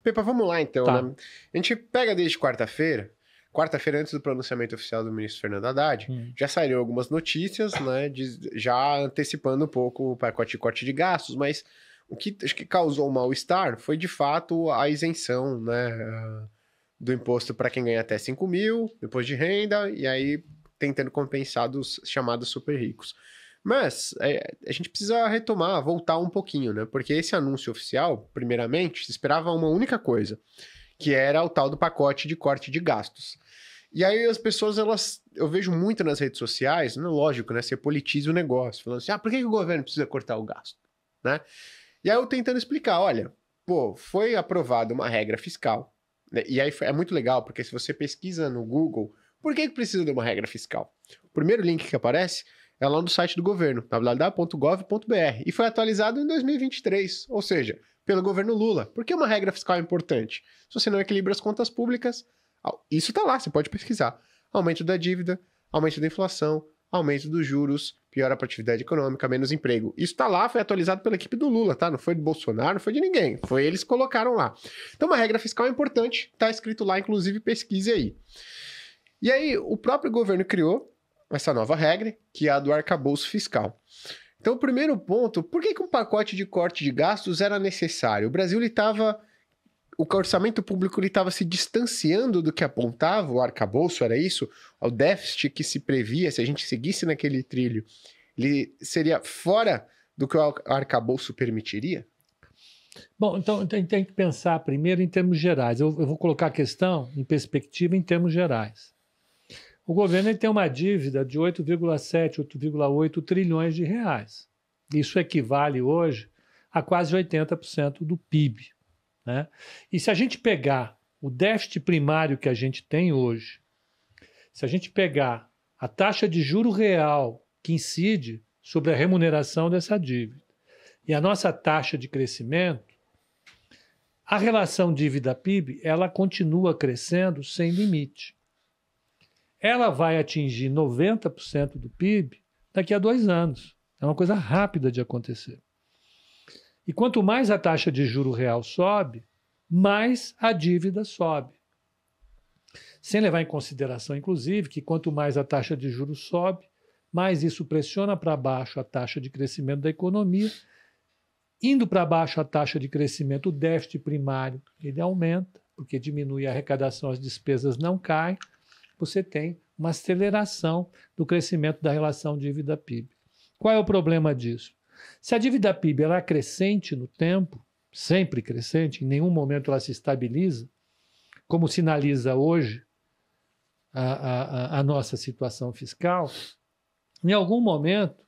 Pepa, vamos lá então, Tá. né? A gente pega desde quarta-feira antes do pronunciamento oficial do ministro Fernando Haddad, já saíram algumas notícias, né, já antecipando um pouco o pacote de corte de gastos, mas o que acho que causou mal-estar foi, de fato, a isenção, né, do imposto para quem ganha até 5 mil, imposto de renda, e aí tentando compensar dos chamados super ricos. Mas a gente precisa retomar, voltar um pouquinho, né? Porque esse anúncio oficial, primeiramente, se esperava uma única coisa, que era o tal do pacote de corte de gastos. E aí as pessoas, eu vejo muito nas redes sociais, né, lógico, né? Você politiza o negócio, falando assim, por que o governo precisa cortar o gasto? Né? E aí eu tentando explicar, olha, foi aprovada uma regra fiscal, né? E aí é muito legal, porque se você pesquisa no Google, por que precisa de uma regra fiscal? O primeiro link que aparece é lá no site do governo, www.gov.br, e foi atualizado em 2023, ou seja, pelo governo Lula. Por que uma regra fiscal é importante? Se você não equilibra as contas públicas, isso está lá, você pode pesquisar. Aumento da dívida, aumento da inflação, aumento dos juros, piora para a atividade econômica, menos emprego. Isso está lá, foi atualizado pela equipe do Lula, tá? Não foi do Bolsonaro, não foi de ninguém. Foi eles que colocaram lá. Então, uma regra fiscal é importante, está escrito lá, inclusive, pesquise aí. E aí, o próprio governo criou essa nova regra, que é a do arcabouço fiscal. Então, o primeiro ponto, por que um pacote de corte de gastos era necessário? O Brasil, o orçamento público estava se distanciando do que apontava o arcabouço, era isso? O déficit que se previa, se a gente seguisse naquele trilho, ele seria fora do que o arcabouço permitiria? Bom, então a gente tem que pensar primeiro em termos gerais. Eu vou colocar a questão em perspectiva em termos gerais. O governo tem uma dívida de 8,7, 8,8 trilhões de reais. Isso equivale hoje a quase 80% do PIB. Né? E se a gente pegar o déficit primário que a gente tem hoje, se a gente pegar a taxa de juro real que incide sobre a remuneração dessa dívida e a nossa taxa de crescimento, a relação dívida-PIB ela continua crescendo sem limite. Ela vai atingir 90% do PIB daqui a 2 anos. É uma coisa rápida de acontecer. E quanto mais a taxa de juro real sobe, mais a dívida sobe. Sem levar em consideração, inclusive, que quanto mais a taxa de juros sobe, mais isso pressiona para baixo a taxa de crescimento da economia. Indo para baixo a taxa de crescimento, o déficit primário ele aumenta, porque diminui a arrecadação, as despesas não caem. Você tem uma aceleração do crescimento da relação dívida-PIB. Qual é o problema disso? Se a dívida PIB ela é crescente no tempo, sempre crescente, em nenhum momento ela se estabiliza, como sinaliza hoje a nossa situação fiscal, em algum momento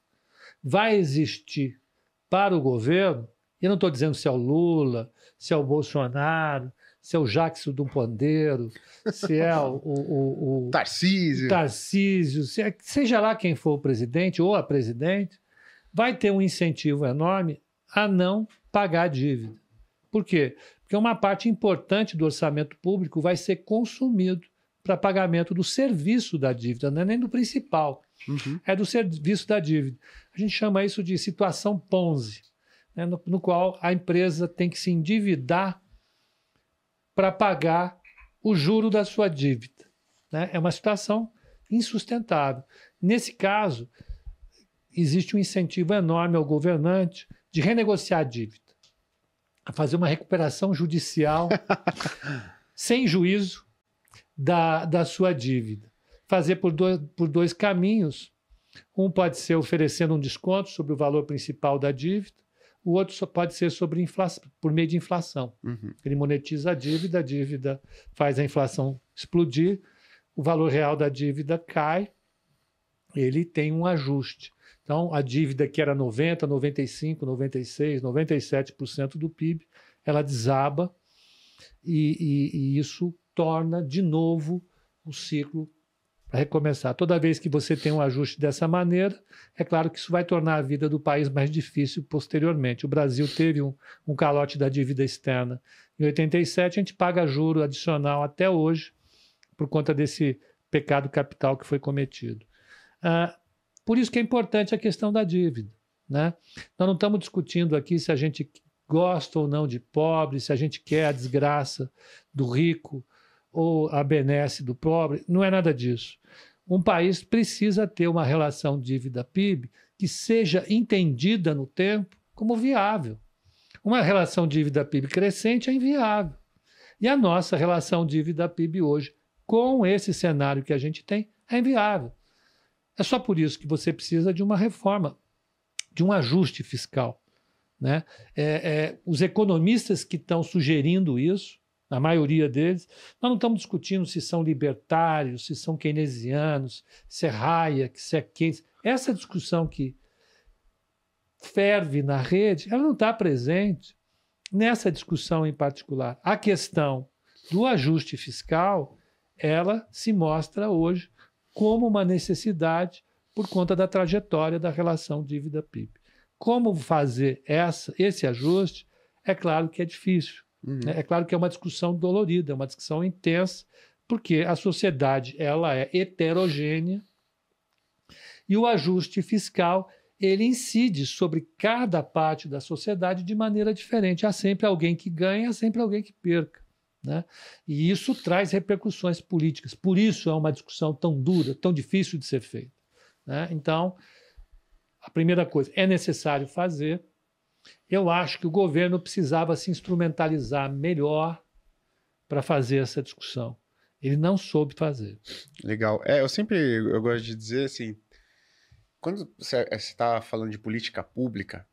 vai existir para o governo, e eu não estou dizendo se é o Lula, se é o Bolsonaro, se é o Jackson do Pandeiro, se é o Tarcísio, seja lá quem for o presidente ou a presidente, vai ter um incentivo enorme a não pagar a dívida. Por quê? Porque uma parte importante do orçamento público vai ser consumido para pagamento do serviço da dívida, não é nem do principal, é do serviço da dívida. A gente chama isso de situação Ponzi, né, no qual a empresa tem que se endividar para pagar o juro da sua dívida. Né? É uma situação insustentável. Nesse caso, existe um incentivo enorme ao governante de renegociar a dívida, a fazer uma recuperação judicial sem juízo da sua dívida. Fazer por dois caminhos. Um pode ser oferecendo um desconto sobre o valor principal da dívida, o outro só pode ser sobre por meio de inflação. Ele monetiza a dívida faz a inflação explodir, o valor real da dívida cai, ele tem um ajuste. Então, a dívida que era 90%, 95%, 96%, 97% do PIB, ela desaba e isso torna de novo o ciclo para recomeçar. Toda vez que você tem um ajuste dessa maneira, é claro que isso vai tornar a vida do país mais difícil posteriormente. O Brasil teve um calote da dívida externa em 87, a gente paga juro adicional até hoje por conta desse pecado capital que foi cometido. Por isso que é importante a questão da dívida. Né? Nós não estamos discutindo aqui se a gente gosta ou não de pobre, se a gente quer a desgraça do rico ou a benesse do pobre. Não é nada disso. Um país precisa ter uma relação dívida-PIB que seja entendida no tempo como viável. Uma relação dívida-PIB crescente é inviável. E a nossa relação dívida-PIB hoje, com esse cenário que a gente tem, é inviável. É só por isso que você precisa de uma reforma, de um ajuste fiscal, né? Os economistas que estão sugerindo isso, a maioria deles, nós não estamos discutindo se são libertários, se são keynesianos, se é Hayek, se é Keynes. Essa discussão que ferve na rede, ela não está presente nessa discussão em particular. A questão do ajuste fiscal, ela se mostra hoje como uma necessidade por conta da trajetória da relação dívida-PIB. Como fazer esse ajuste, é claro que é difícil. Né? É claro que é uma discussão dolorida, é uma discussão intensa, porque a sociedade ela é heterogênea e o ajuste fiscal ele incide sobre cada parte da sociedade de maneira diferente. Há sempre alguém que ganha, há sempre alguém que perca. Né? E isso traz repercussões políticas. Por isso é uma discussão tão dura, tão difícil de ser feita. Né? Então, a primeira coisa, é necessário fazer. Eu acho que o governo precisava se instrumentalizar melhor para fazer essa discussão. Ele não soube fazer. Legal. Eu gosto de dizer assim, quando você está falando de política pública,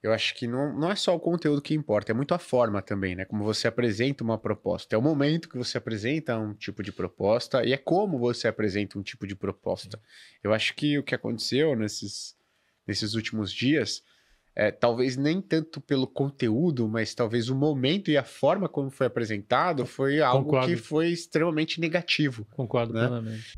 eu acho que não é só o conteúdo que importa, é muito a forma também, né? Como você apresenta uma proposta. É o momento que você apresenta um tipo de proposta e é como você apresenta um tipo de proposta. Eu acho que o que aconteceu nesses últimos dias, talvez nem tanto pelo conteúdo, mas talvez o momento e a forma como foi apresentado foi algo que foi extremamente negativo. Concordo né? plenamente.